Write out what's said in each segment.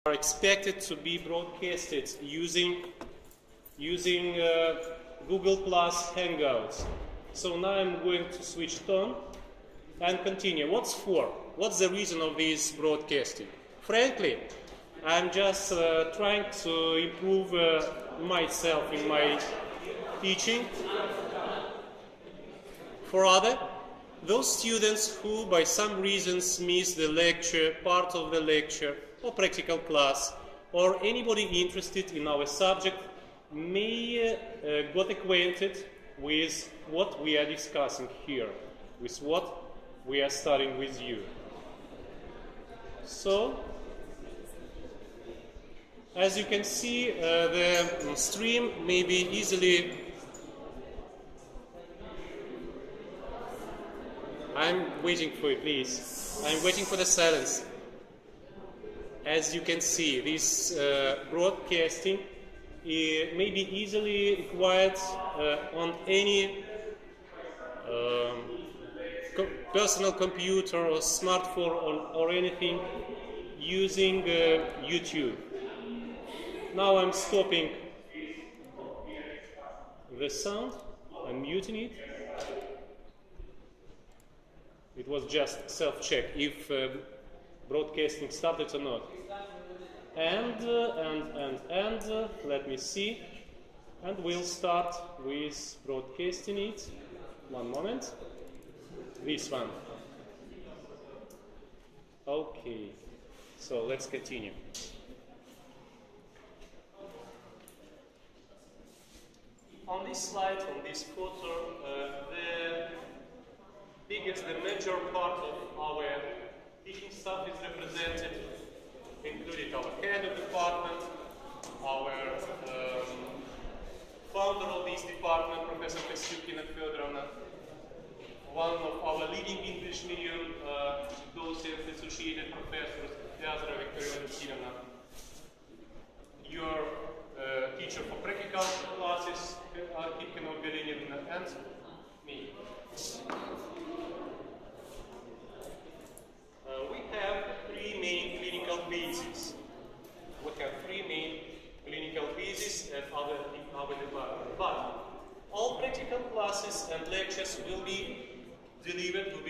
are expected to be broadcasted using Google Plus Hangouts. So now I'm going to switch it on and continue. What's for? What's the reason of this broadcasting? Frankly, I'm just trying to improve myself in my teaching. For those students who by some reasons miss the lecture, part of the lecture, or practical class, or anybody interested in our subject may get acquainted with what we are discussing here, with what we are studying with you. So, as you can see, the stream may be easily... I'm waiting for you, please. I'm waiting for the silence. As you can see, this broadcasting may be easily acquired on any personal computer or smartphone or anything using YouTube. Now I'm stopping the sound. I'm muting it. It was just self-check if broadcasting started or not. And let me see. And we'll start with broadcasting it. One moment. This one. Okay. So let's continue. On this slide, on this photo, the major part of our teaching staff is represented, including our head of department, our founder of this department, Professor Oleksiy Kalmykov, one of our leading English medium docent associated professors, your teacher for practical classes, and me. We have three main clinical bases. At our department. But all practical classes and lectures will be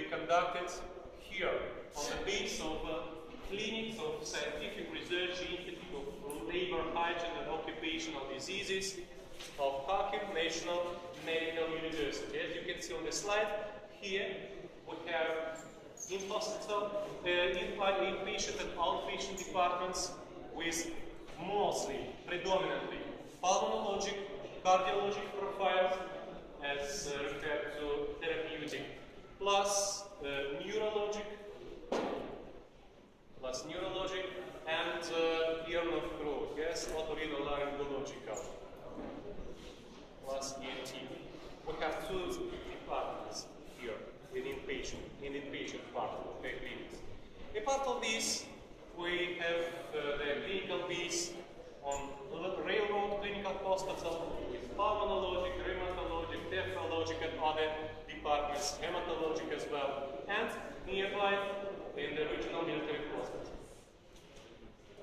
conducted here on the base of clinics of Scientific Research Institute of Labor, Hygiene and Occupational Diseases of Kharkiv National Medical University. As you can see on the slide, here we have in-hospital, inpatient and outpatient departments with predominantly pulmonologic, cardiologic profiles as referred to therapeutic, plus neurologic and ear and throat, yes, otorhinolaryngological, plus ENT. We have two departments here in inpatient part of the clinics. A part of this, we have the clinical base on railroad clinical hospital with pulmonologic, rheumatologic, nephrologic and other departments, hematologic as well, and nearby in the regional military hospital.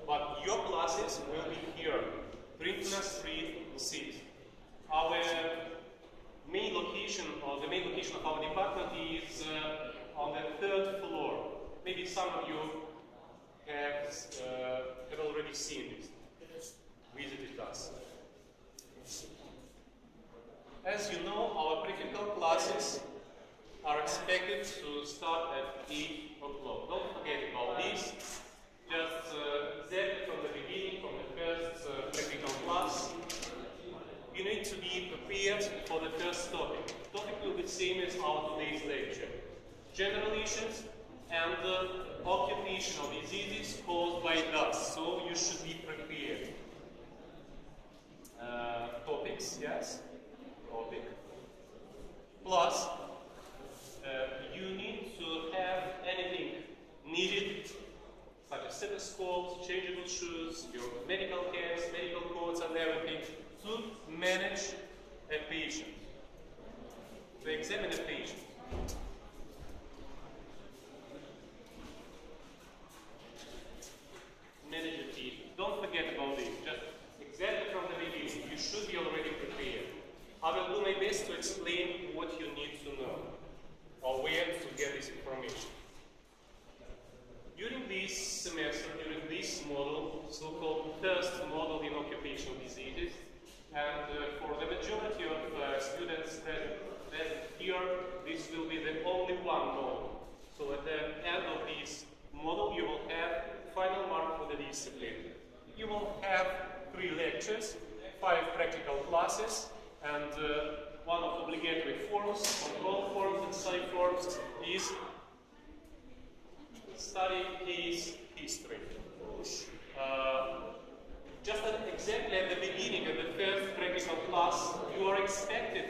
But your classes will be here, Brinkner Street 6. Our main location, or the main location of our department is on the 3rd floor. Maybe some of you have already seen this, visited us. As you know, our practical classes are expected to start at 8 o'clock. Don't forget about this. Just exactly from the beginning, from the first practical class, you need to be prepared for the first topic. The topic will be the same as our today's lecture. General issues and occupational diseases caused by dust. So you should be prepared. Topics, yes? Topic. Plus, you need to have anything needed, such as stethoscopes, changeable shoes, your medical caps, medical coats and everything, to manage a patient, to examine a patient. Manage a patient. Don't forget about this. Just exactly from the beginning, you should be already prepared. I will do my best to explain what you need to know or where to get this information. During this semester, during this module, so-called first module in occupational diseases, and for the majority of students present here, this will be the only one module. So at the end of this module, you will have final mark for the discipline. You will have 3 lectures, 5 practical classes, and one of obligatory forms, control forms and study forms is study case history. Just exactly at the beginning of the first practical class, you are expected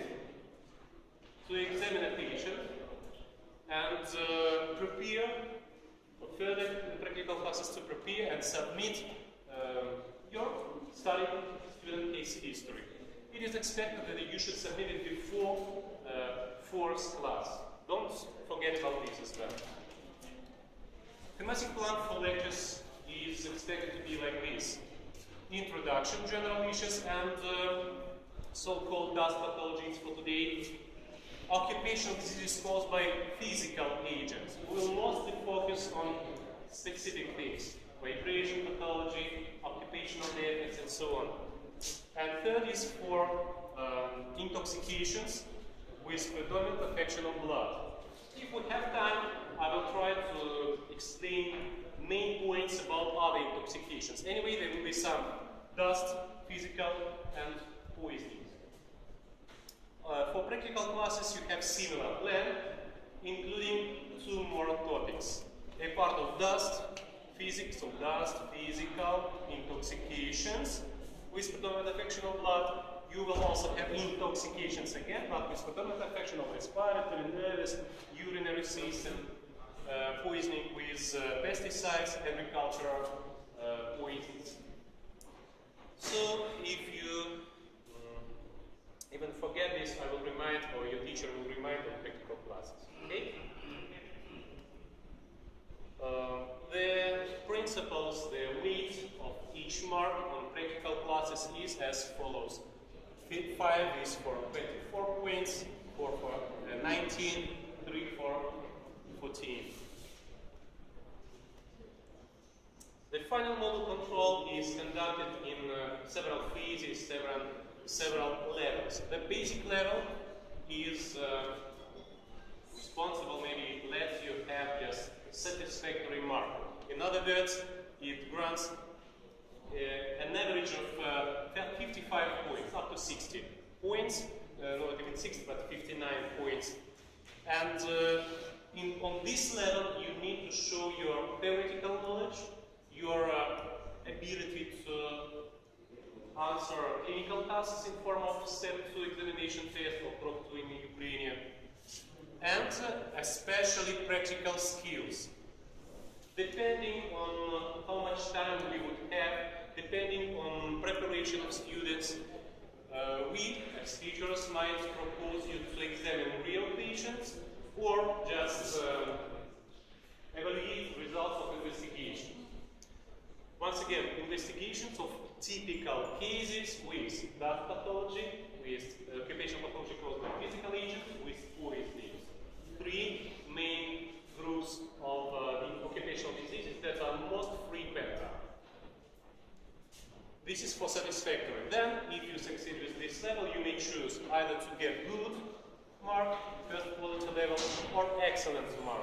to examine a patient and prepare, for further practical classes to prepare and submit your study student case history. It is expected that you should submit it before 4th class. Don't forget about this as well. Thematic plan for lectures is expected to be like this. Introduction, general issues, and so-called dust pathologies for today. Occupational diseases caused by physical agents. We will mostly focus on specific things. Vibration pathology, occupational deafness, and so on. And third is for intoxications with predominant affection of blood. If we have time, I will try to explain main points about other intoxications. Anyway, there will be some dust, physical, and poisonings. For practical classes, you have similar plan, including 2 more topics. A part of dust, physics, so dust, physical, intoxications with predominant affection of blood. You will also have intoxications again, but with predominant affection of respiratory, nervous, urinary system, poisoning with pesticides, agricultural poisons. So if you even forget this, I will remind, or your teacher will remind of practical classes. Okay? The principles, the weight of each mark on practical classes is as follows. 5 is for 24 points, 4 for 19, 3 for 14. The final model control is conducted in several phases, several levels. The basic level is responsible, maybe it lets you have just satisfactory mark. In other words, it grants an average of 55 points, up to 60 points, not even 60, but 59 points. And on this level, you need to show your theoretical knowledge, your ability to answer clinical tasks in form of step 2 examination test or prop 2 in Ukrainian, and especially practical skills. Depending on how much time we would have, depending on preparation of students, we as teachers might propose you to examine real patients or just evaluate results of investigation. Once again, investigations of typical cases with dust pathology, with occupational pathology caused by physical agents, with poisonings. 3 main groups of occupational diseases that are most frequent. This is for satisfactory. Then, if you succeed with this level, you may choose either to get good mark, first quality level, or excellent mark.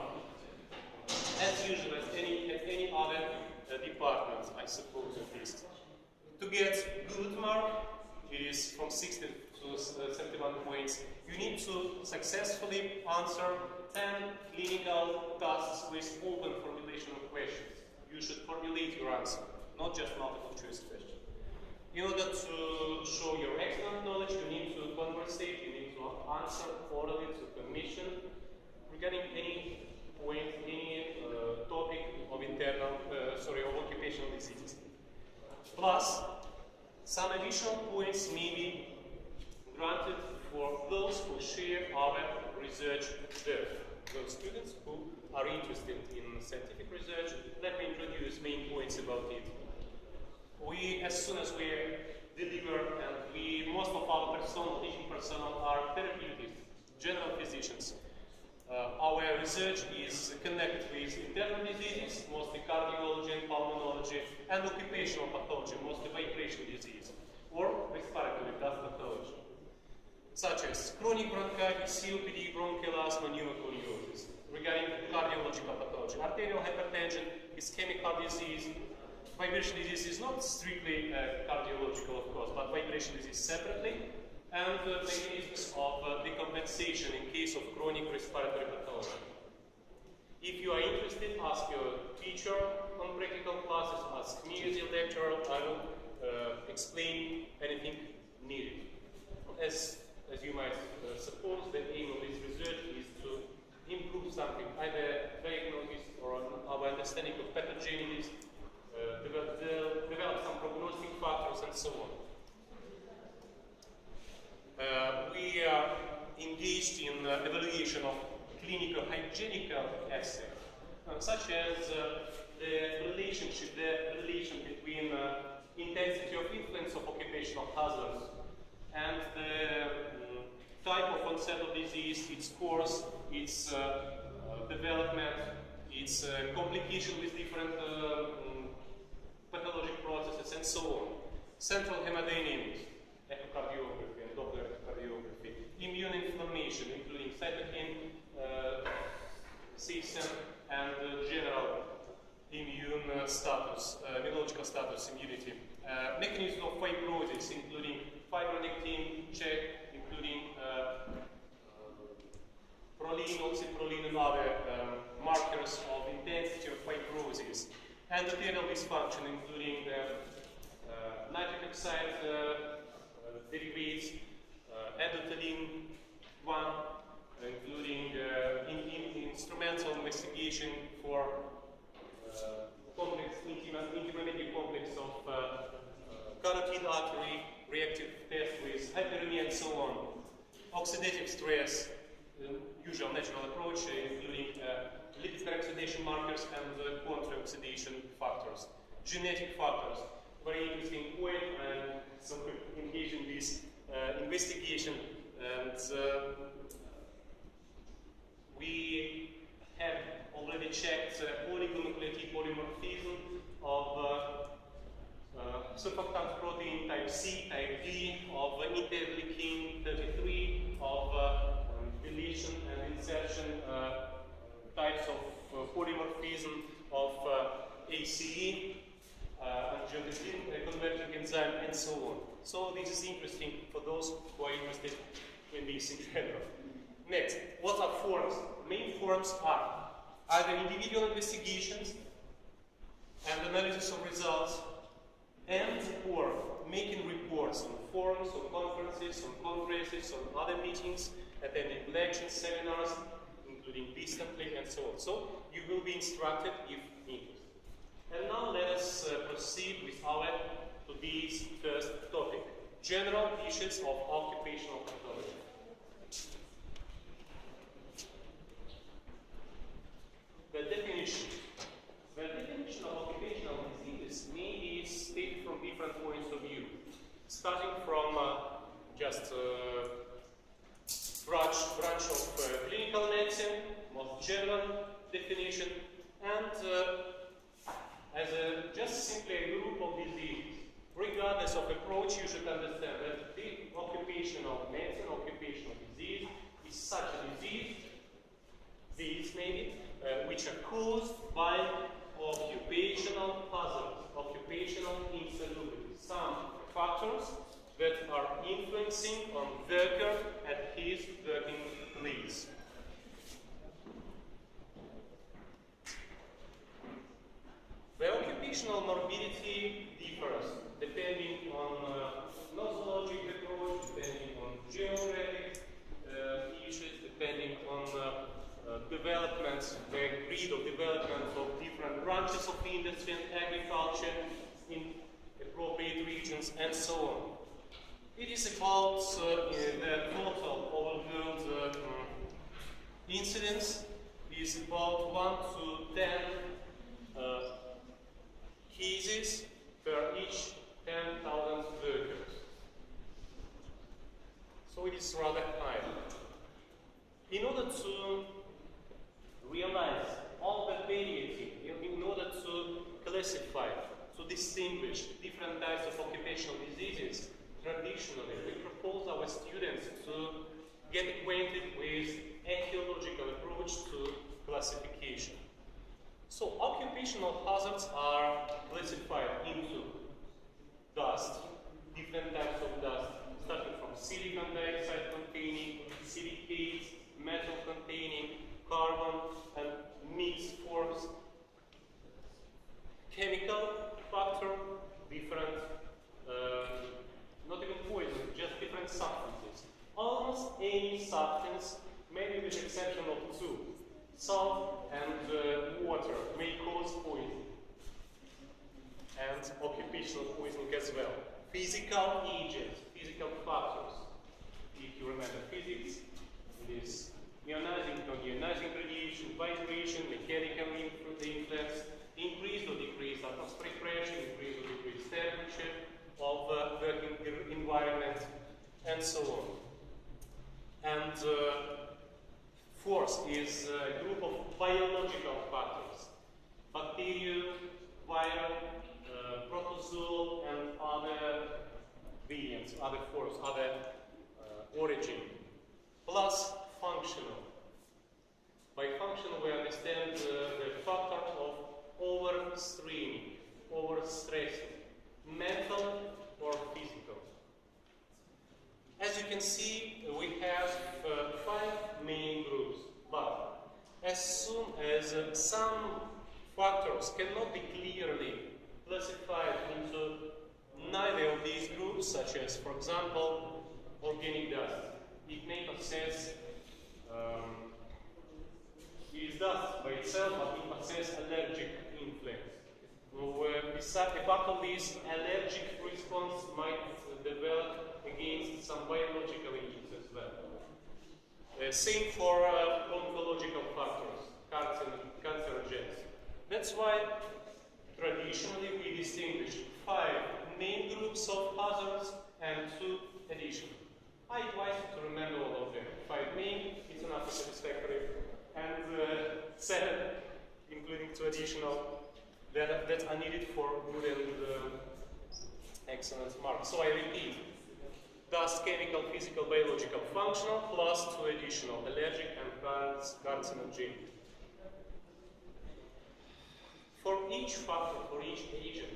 As usual, at any other department, I suppose at least. To get good mark, it is from 60 to 71 points. You need to successfully answer 10 clinical tasks with open formulation of questions. You should formulate your answer, not just multiple choice questions. In order to show your excellent knowledge, you need to conversate, you need to answer orally to commission regarding any point, any topic of of occupational diseases. Plus, some additional points may be granted for those who share our research work. Those students who are interested in scientific research, let me introduce main points about it. as soon as we deliver, and most of our teaching personnel are therapeutists, general physicians. Our research is connected with internal diseases, mostly cardiology and pulmonology, and occupational pathology, mostly vibration disease, or respiratory dust pathology, such as chronic bronchitis, COPD, bronchial asthma, pneumoconiosis. Regarding cardiological pathology, arterial hypertension, ischemic heart disease, vibration disease is not strictly cardiological, of course, but vibration disease separately, and mechanisms of decompensation in case of chronic respiratory pathology. If you are interested, ask your teacher on practical classes, ask me as your lecturer. I will explain anything needed. As you might suppose, the aim of this research is to improve something, either diagnosis or our understanding of pathogenesis, develop some prognostic factors, and so on. We are engaged in evaluation of clinical hygienical aspects, such as the relation between intensity of influence of occupational hazards and the type of onset of disease, its course, its development, its complication with different pathologic processes, and so on. Central hemodynamics, echocardiography and Doppler echocardiography, immune inflammation, including cytokine, system, and general immune status, immunological status, immunity. Mechanism of fibrosis, including fibronectin check, including proline, oxyproline, and other markers of intensity of fibrosis. Endothelial dysfunction, including nitric oxide derivatives, endothelin-1, including instrumental investigation for complex, intermediate complex of carotid artery, reactive test with hyperemia, and so on. Oxidative stress, usual natural approach, including lipid peroxidation markers and contra-oxidation factors. Genetic factors, very interesting point, and so engage in this investigation. And we have already checked oligonucleotide polymorphism of surfactant protein type C, type D, of interleukin 33, of deletion and insertion types of polymorphism of ACE, angiotensin converting enzyme, and so on. So this is interesting for those who are interested in these in general. Next, what are forums? Main forums are either individual investigations and analysis of results, and or making reports on forums, on conferences, on congresses, on other meetings, attending lectures, seminars, including distantly, and so on. So you will be instructed if interested. And now let us proceed with today's first topic, general issues of occupational pathology. The definition of occupational disease may be stated from different points of view, starting from just branch of clinical medicine, most general definition, and as just simply a group of diseases. Regardless of approach, you should understand that the occupational medicine, occupational disease, is such a disease maybe, which are caused by occupational hazards, occupational insalubrity, some factors that are influencing on worker at his working place. The occupational morbidity differs depending on nosologic approach, depending on geographic issues, depending on developments, the breed of development of different branches of industry and agriculture in appropriate regions, and so on. It is about the total overall incidence is about 1 to 10 cases per each 10 is rather high. In order to realize all the variety, in order to classify, to distinguish different types of occupational diseases, traditionally we propose our students to get acquainted with etiological approach to classification. So occupational hazards are classified into dust, different types of dust, starting from silicon dioxide containing, silicates, metal containing, carbon, and mixed forms. Chemical factor, different, not even poison, just different substances. Almost any substance, maybe with the exception of two, salt and water, may cause poisoning. And occupational poisoning as well. Physical agents, physical factors. If you remember physics, it is ionizing, non-ionizing radiation, vibration, mechanical influence, increased or decreased atmospheric pressure, increased or decreased temperature of working environment, and so on. And fourth is a group of biological factors: bacteria, viral, protozoal, and other variants, other forms, other origin, plus functional. By functional, we understand the factor of overstraining, overstressing, mental or physical. As you can see, we have 5 main groups, but as soon as some factors cannot be clearly classified into neither of these groups, such as, for example, organic dust, it may possess it is dust by itself, but it possesses allergic influence. Apart from this, allergic response might develop against some biological agents as well. Same for oncological factors, cancerogens. That's why traditionally we distinguish 5 main groups of hazards and 2 additional. I advise you to remember all of them. 5 main, it's enough satisfactory, and 7, including 2 additional, that are needed for good and excellent marks. So I repeat: dust, chemical, physical, biological, functional, plus 2 additional, allergic and carcinogenic. For each factor, for each agent,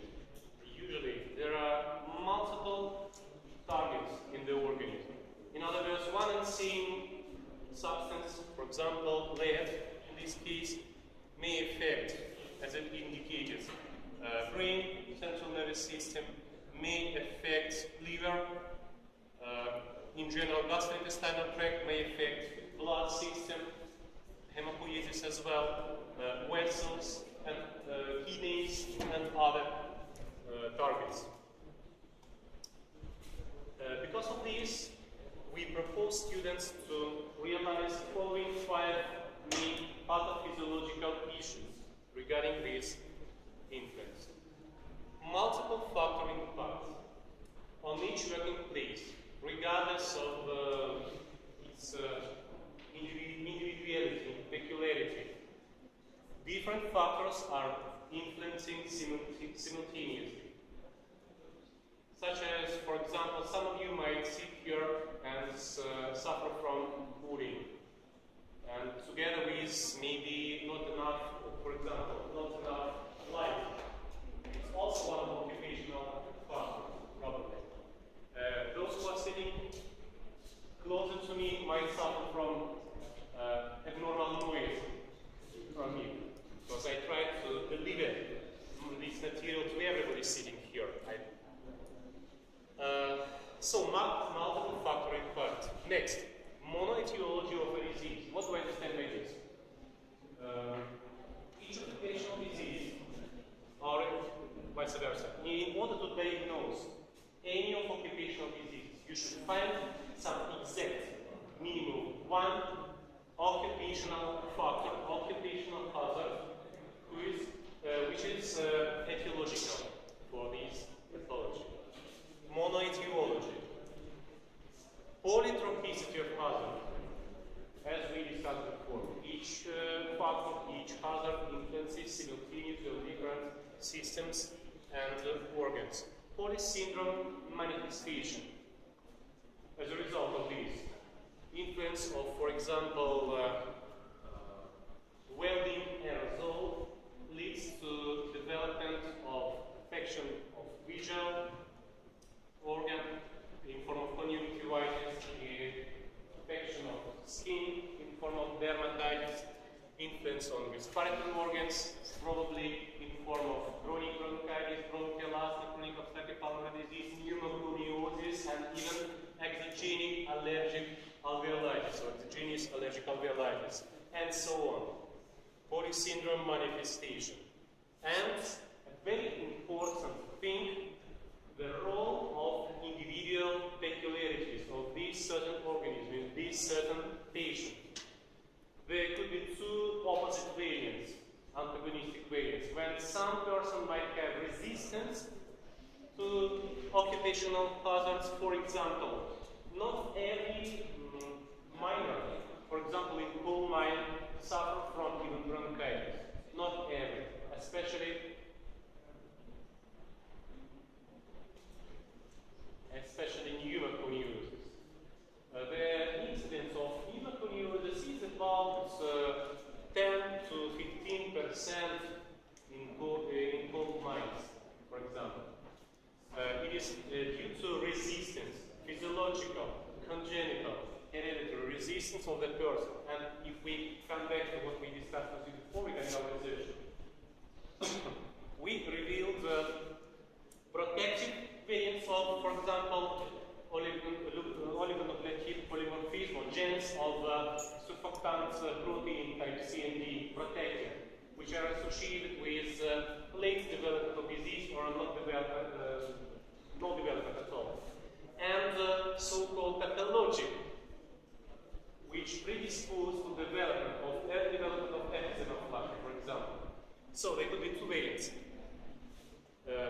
usually there are multiple targets in the organism. In other words, one and same substance, for example, lead, in this case, may affect, as it indicated, brain, central nervous system, may affect liver, in general, gastrointestinal tract, may affect blood system, hematopoiesis as well, vessels, and kidneys, and other targets. Because of this, we propose students to realize the following 5 main pathophysiological issues regarding this influence. Multiple factor impact on each working place, regardless of its individuality, peculiarity. Different factors are influencing simultaneously. Such as, for example, some of you might sit here and suffer from bullying. And together with maybe not enough, for example, not enough light. It's also one occupational factor, probably. Those who are sitting closer to me might suffer from abnormal noise from me, because I try to deliver this material to everybody sitting here. So, multiple factor impact. Next, monoetiology of a disease. What do I understand by this? Each occupational disease, or vice versa, in order to diagnose any of occupational diseases, you should find some exact, minimum, one occupational factor, occupational hazard, which is etiological for this pathology. Monoetiology. Polytropism. organs. Polysyndrome manifestation. As a result of this, influence of, for example, welding aerosol leads to development of affection of visual organ in form of conjunctivitis, affection of skin in form of dermatitis, influence on respiratory organs, probably in form of chronic bronchitis, bronchial asthma, chronic obstructive pulmonary disease, pneumoconiosis, and even exogenic allergic alveolitis or exogenous allergic alveolitis, and so on. Polysyndrome manifestation. And a very important thing, the role of individual peculiarities of these certain organisms in these certain patients. There could be two opposite variants, antagonistic variants, when some person might have resistance to occupational hazards. For example, not every miner, for example in coal mine, suffer from even bronchitis. Not every, especially pneumoconiosis. The incidence of pneumoconiosis is about 10 to 15% in coal mines, for example. It is due to resistance, physiological, congenital, hereditary resistance of the person. And if we come back to what we discussed with you before we had our session, we revealed the protective variants of, for example, oligonucleotide polymorphism or genes of surfactant protein type C and D protective, which are associated with late development of disease or not development at all. And so-called pathologic, which predispose to development of epidemiology, for example. So there could be two variants,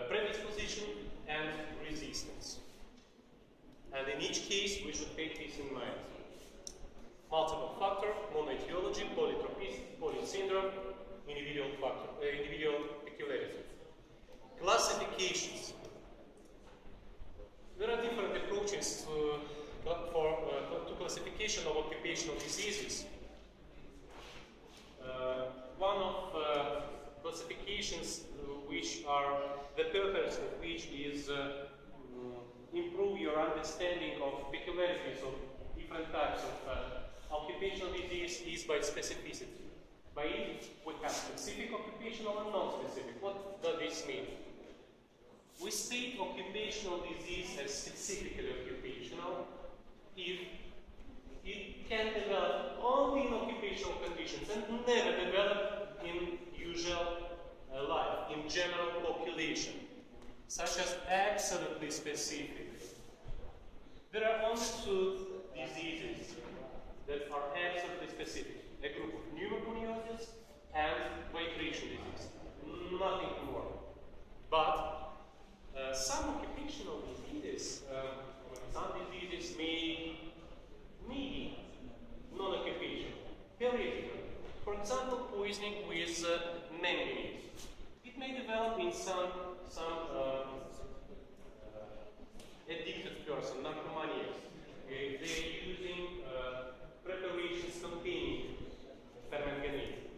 predisposition and resistance. And in each case, we should take this in mind. Multiple factor, monoetiology, polytropism, polysyndrome, individual peculiarities. Classifications. There are different approaches to classification of occupational diseases. One of classifications which are the purpose of which is improve your understanding of peculiarities of different types of occupational disease is by specificity. By it, we have specific occupational and non-specific. What does this mean? We state occupational disease as specifically occupational if it can develop only in occupational conditions and never develop in usual life, in general population, such as absolutely specific. There are only two diseases that are absolutely specific, a group of pneumoconiosis and vibration disease, nothing more. But some occupational diseases, may be non-occupational, theoretically. For example, poisoning with manganese. It may develop in some addicted person, narcomaniacs. They're using preparations containing permanganate.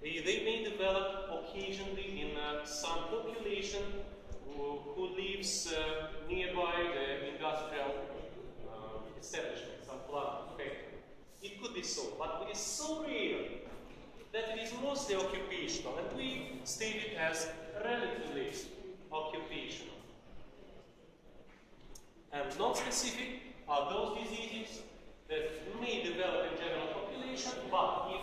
They may develop occasionally in some population who lives nearby the industrial establishment, some plant factory. It could be so, but it is so rare that it is mostly occupational, and we state it as relatively occupational. And non-specific are those diseases that may develop in general population, but if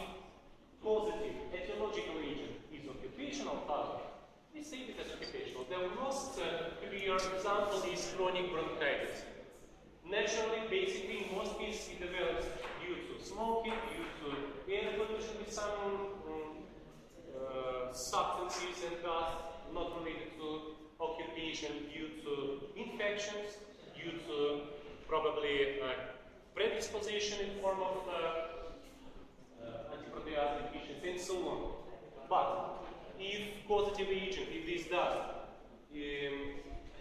positive etiological agent is occupational hazard, we state it as occupational. The most clear example is chronic bronchitis. Naturally, basically, in most cases, it develops due to smoking, due to air pollution with some substances and dust, not related to occupation, due to infections, due to probably predisposition in form of antiprotease deficiency, and so on. But if causative agent, if this dust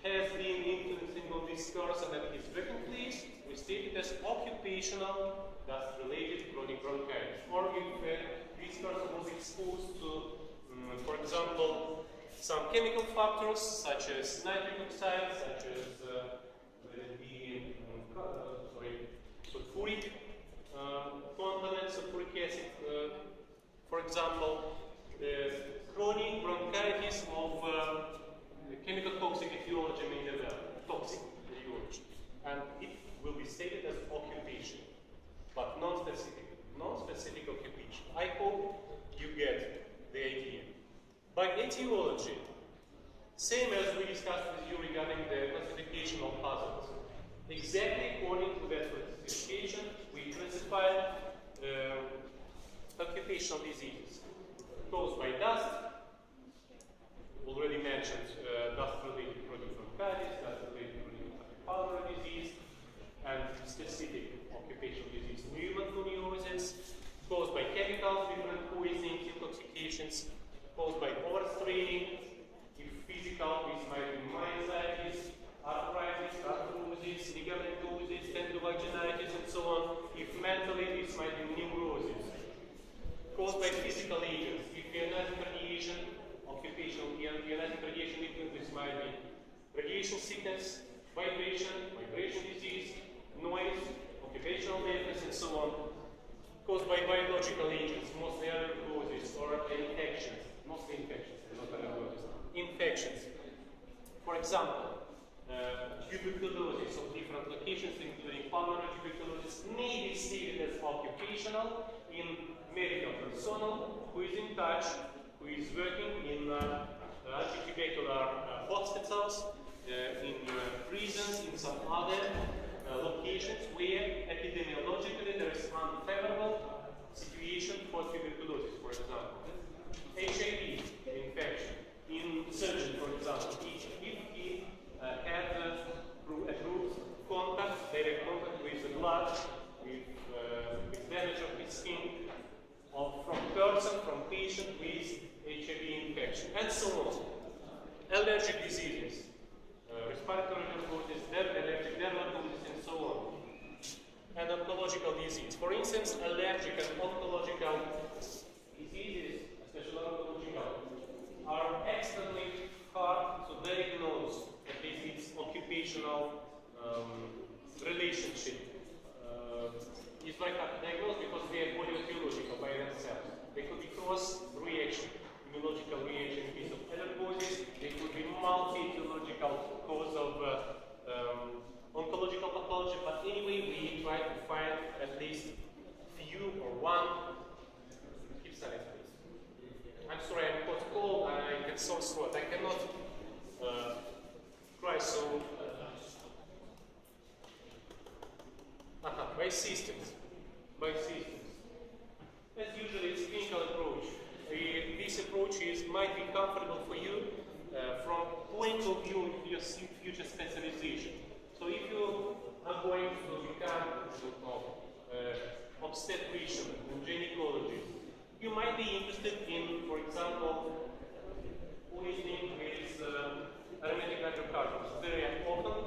has been influencing on this person and his working place, we state it as occupational dust-related chronic bronchitis. Or if this person was exposed to, for example, some chemical factors such as nitric oxide, such as sulfuric components, sulfuric acid, for example, chronic bronchitis of chemical toxic etiology may develop, toxic etiology, and it will be stated as occupation, but non-specific occupation. I hope you get the idea. By etiology, same as we discussed with you regarding the classification of hazards. Exactly according to that classification, we classify occupational diseases caused by dust, already mentioned dust-related chronic bronchitis, dust-related chronic pulmonary disease, and specific occupational disease, pneumoconiosis, caused by chemicals, different poisonings, intoxications, caused by overstraining. If physical, this might be myositis, arthritis, arthrosis, ligaments, tendovaginitis, and so on. If mentally, this might be neurosis. Caused by physical agents. If ionotic radiation, occupational ionotic radiation influence, this might be radiation sickness, vibration disease, noise, occupational deafness, and so on. Caused by biological agents, mostly allergies or infections, mostly infections, not allergies. Infections. For example, tuberculosis of different locations, including pulmonary tuberculosis, may be stated as occupational in medical personnel who is in touch, who is working in antitubercular hospitals, in prisons, in some other locations where epidemiologically there is unfavorable situation for tuberculosis, for example. HIV infection in surgery, for example, if he had approved contact, direct contact with the blood, with damage of his skin, from person, from patient with HIV infection, and so on. Allergic diseases, respiratory allergies, allergic dermatitis, and so on. And oncological disease. For instance, allergic and oncological diseases, especially oncological, are extremely hard to diagnose, at least its occupational relationship. It's very hard to diagnose because they are polyetiological by themselves. They could be cross-reaction, immunological reaction in case of allergies. They could be multi-etiological cause of oncological pathology, but anyway, we try to find at least few or one. Keep silent, please. I'm sorry, I'm quite cold and I get sore throat. I cannot cry so. By systems. As usually, it's clinical approach. This approach might be comfortable for you from point of view of your future specialization. So if you are going to become obstetrician and gynecologist, you might be interested in, for example, poisoning with aromatic hydrocarbons. Very often,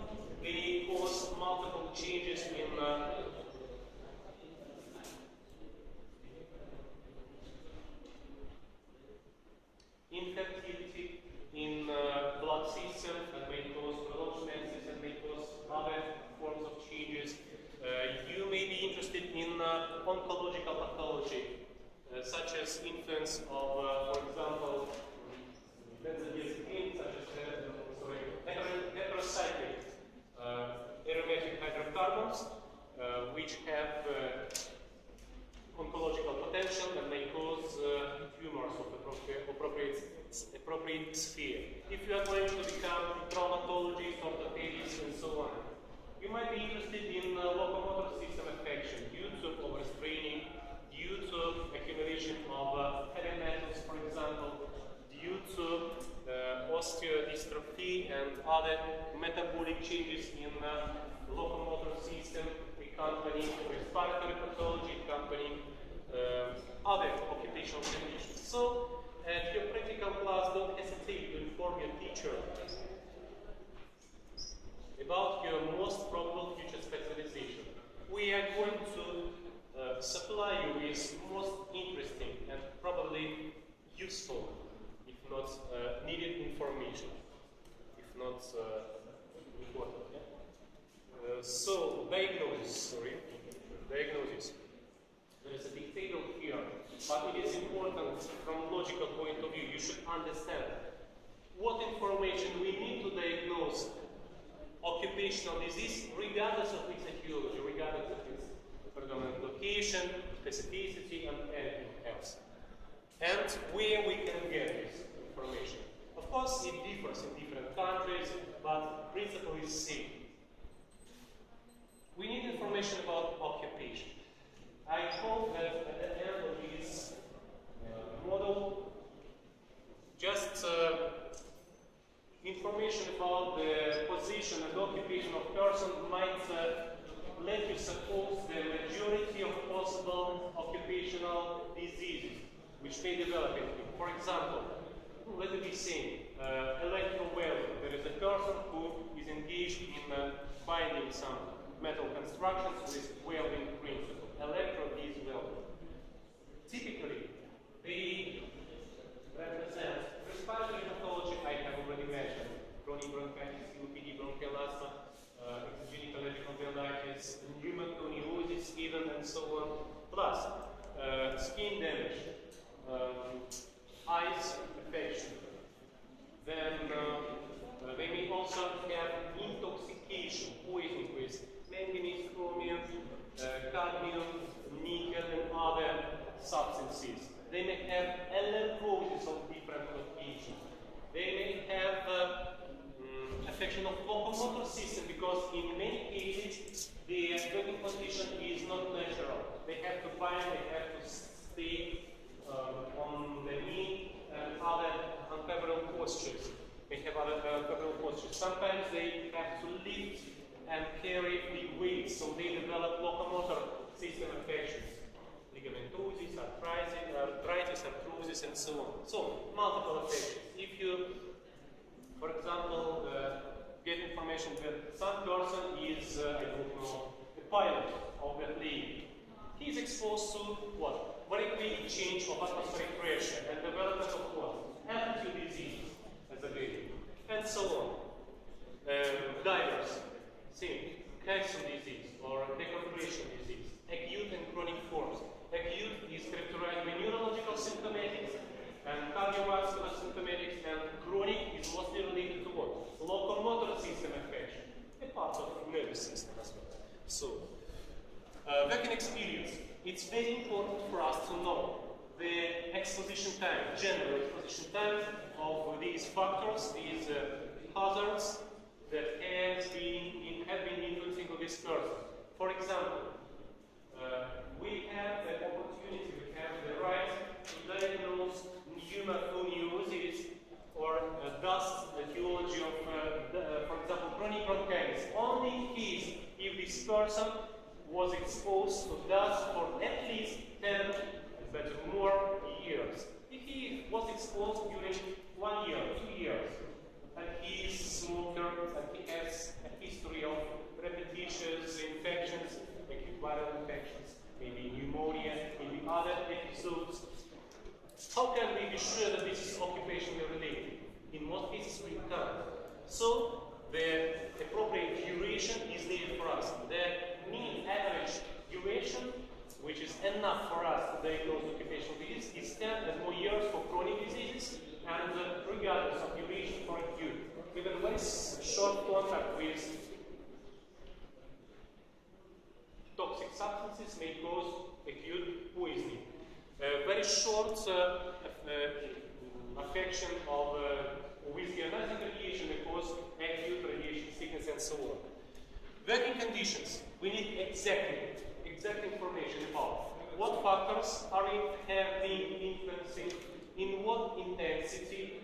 they cause multiple changes in infertility, in blood system, and may cause prolonged menses, and may cause other forms of changes. You may be interested in oncological pathology, such as influence of, for example, benzodiazepines, such as heterocyclic aromatic hydrocarbons, which have oncological potential and may cause tumors of appropriate sphere. If you are going to become traumatologist, orthopedist, and so on, you might be interested in locomotor system affection due to overstraining, due to accumulation of heavy metals, for example, due to osteodystrophy and other metabolic changes in locomotor system, accompanying respiratory pathology, accompanying other occupational conditions. So at your practical class, don't hesitate to inform your teacher about your most probable future specialization. We are going to supply you with most interesting and probably useful, if not needed information, if not important. Yeah? So, diagnosis. There is a big table here, but it is important from logical point of view. You should understand what information we need to diagnose occupational disease, regardless of its etiology, regardless of its predominant location, specificity, and anything else. And where we can get this information. Of course, it differs in different countries, but the principle is same. We need information about occupation. I hope that at the end of this model, just information about the position and occupation of person might let you suppose the majority of possible occupational diseases which may develop in him. For example, let me be saying, electrowelding. There is a person who is engaged in binding some metal constructions with welding principle. Electro is welding. Typically, they represent respiratory pathology, I have already mentioned, chronic bronchitis, COPD, bronchial asthma, exogenic allergic bronchiolitis, pneumoconiosis even, and so on, plus skin damage, eyes affection. Then they may also have intoxication, poisoning with manganese, chromium, cadmium, nickel, and other substances. They may have allergies of different locations. They may have affection of locomotor system because in many cases the working condition is not natural. They have to bind, they have to stay on the knee and other unfavorable postures. They have other unfavorable postures. Sometimes they have to lift and carry big weights, so they develop locomotor system affections. Ligamentitis, arthritis, arthrosis, and so on. So, multiple affections. If you, for example, get information that some person is, I don't know, a pilot of a plane, he is exposed to what? Very quick change of atmospheric pressure and development of what? Altitude disease as a baby, and so on. Divers, same, cancer disease or decompression disease, acute and chronic forms. Acute is characterized by neurological symptomatics and cardiovascular symptomatics, and chronic is mostly related to what? Locomotor system affection, a part of the nervous system as well. So, working experience. It's very important for us to know the exposition time, general exposition time of these factors, these hazards that have been influencing this person. For example, we have the opportunity, we have the right to diagnose pneumoconiosis or dust etiology of, for example, chronic bronchitis, only in case if this person was exposed to dust for at least 10 and better more years. If he was exposed during 1 year, 2 years, and he is a smoker and he has a history of repetitious infections, acute viral infections, maybe pneumonia, maybe other episodes, how can we be sure that this is occupationally related? In most cases we can't. So the appropriate duration is needed for us. The mean average duration, which is enough for us to diagnose occupational disease, is 10 and more years for chronic diseases, and regardless of duration for acute. With a very short contact with toxic substances may cause acute poisoning. Very short affection of with ionizing radiation may cause acute radiation sickness and so on. Working conditions. We need exact information about what factors have been influencing, in what intensity,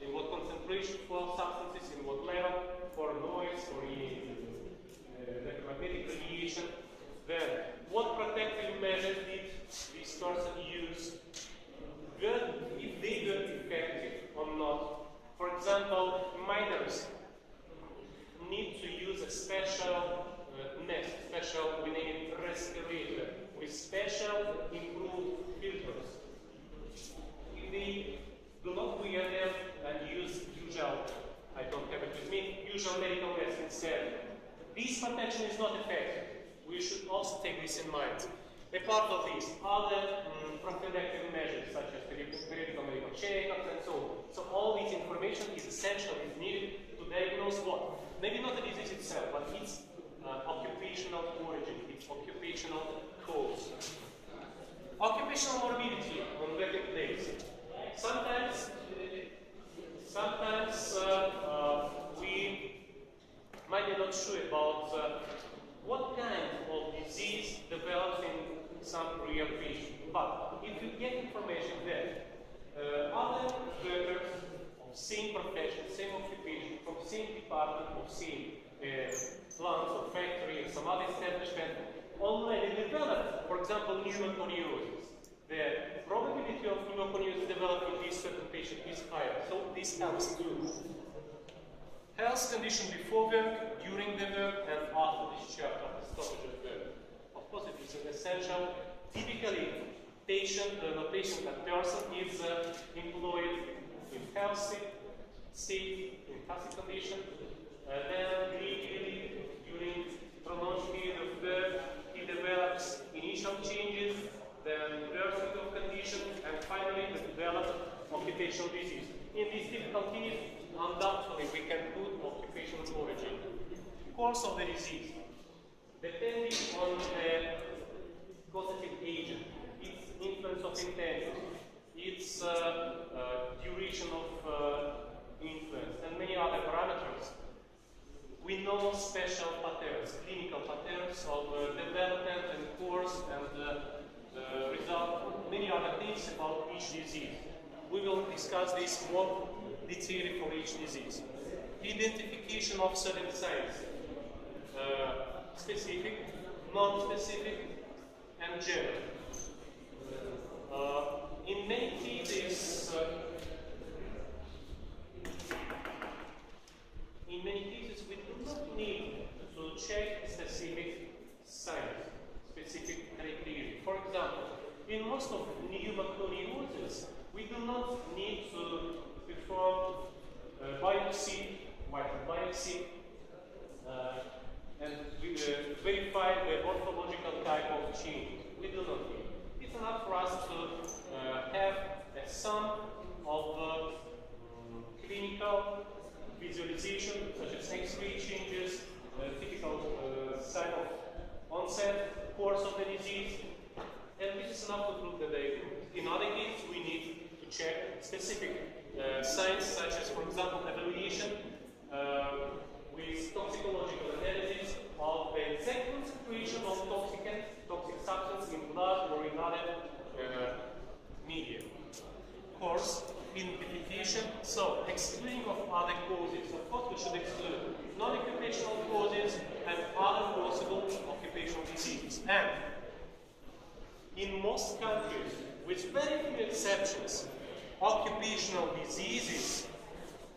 in what concentration for substances, in what level, for noise or electromagnetic radiation. Then, what protective measures did this person use? If occupational medical medicine said, this protection is not effective. We should also take this in mind. Apart of this, other prophylactic measures such as periodical medical checkups and so on. So all this information is essential, is needed to diagnose what? Maybe not the disease itself, but its occupational origin, its occupational cause. Occupational morbidity on working place. Sometimes we might be not sure about what kind of disease develops in some real patient. But if you get information that other workers of same profession, same occupation, from same department, of same plant or factory and some other establishment already developed, for example, pneumoconiosis, the probability of pneumoconiosis developing in this certain patient is higher. So this helps too. Health condition before work, during the work, and after discharge, after stoppage of work. Of course, it is an essential. Typically, not patient, but person is employed in healthy state, in healthy condition. Then gradually, during prolonged period of work, he develops initial changes, then worsening of condition, and finally the developed occupational disease. In these difficult cases, undoubtedly we can put occupational origin. Course of the disease, depending on the causative agent, its influence of intensity, its duration of influence, and many other parameters, we know special patterns, clinical patterns of development and course and result, many other things about each disease. We will discuss this more detailedly for each disease. Identification of certain signs, specific, non-specific, and general. In many cases, we do not need to check specific signs, specific criteria. For example, in most of pneumoconiosis, we do not need to perform biopsy, vital biopsy, and verify the morphological type of change. We do not need. It's enough for us to have a sum of clinical visualization, such as X-ray changes, typical sign of onset, course of the disease, and this is enough to prove the diagnosis. In other cases, we need to check specific signs, such as, for example, evaluation with toxicological analysis of the exact concentration of toxic substance in blood or in other media. Course, identification, so excluding of other causes. Of course, we should exclude non-occupational causes and other possible occupational diseases. And in most countries, with very few exceptions, occupational diseases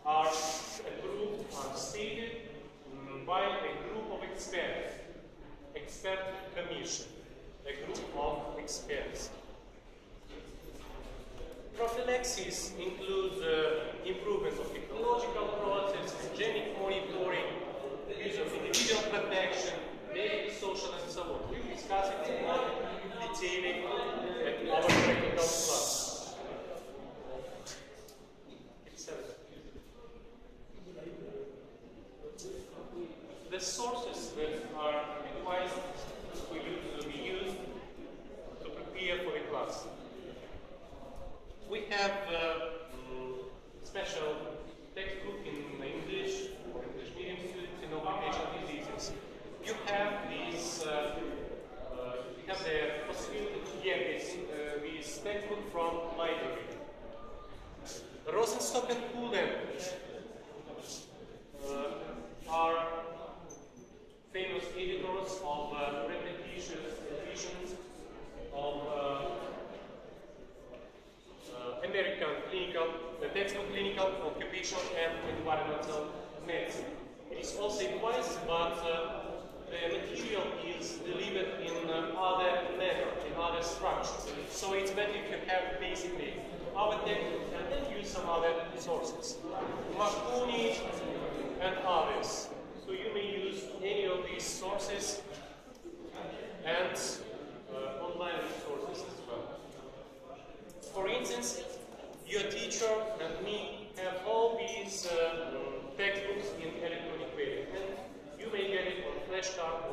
are approved, are stated by a group of experts, expert commission, a group of experts. Prophylaxis includes improvement of technological process, hygienic monitoring, use of individual protection, medical, social, and so on. We will discuss it in more detail at our practical class. The sources that are required for you to be used to prepare for the class. We have special textbook in English for English medium students in occupational diseases. You have these, you have the possibility to get this textbook from library. Rosenstock and Pullen are famous editors of repetitious editions of American textbook clinical, occupational, and environmental medicine. It is also advised, but the material is delivered in other manner, in other structures. So it's better if you have basically our textbook and then use some other sources. Marconi and others. So you may use any of these sources and online resources as well. For instance, your teacher and me have all these textbooks in electronic way, and you may get it on flashcard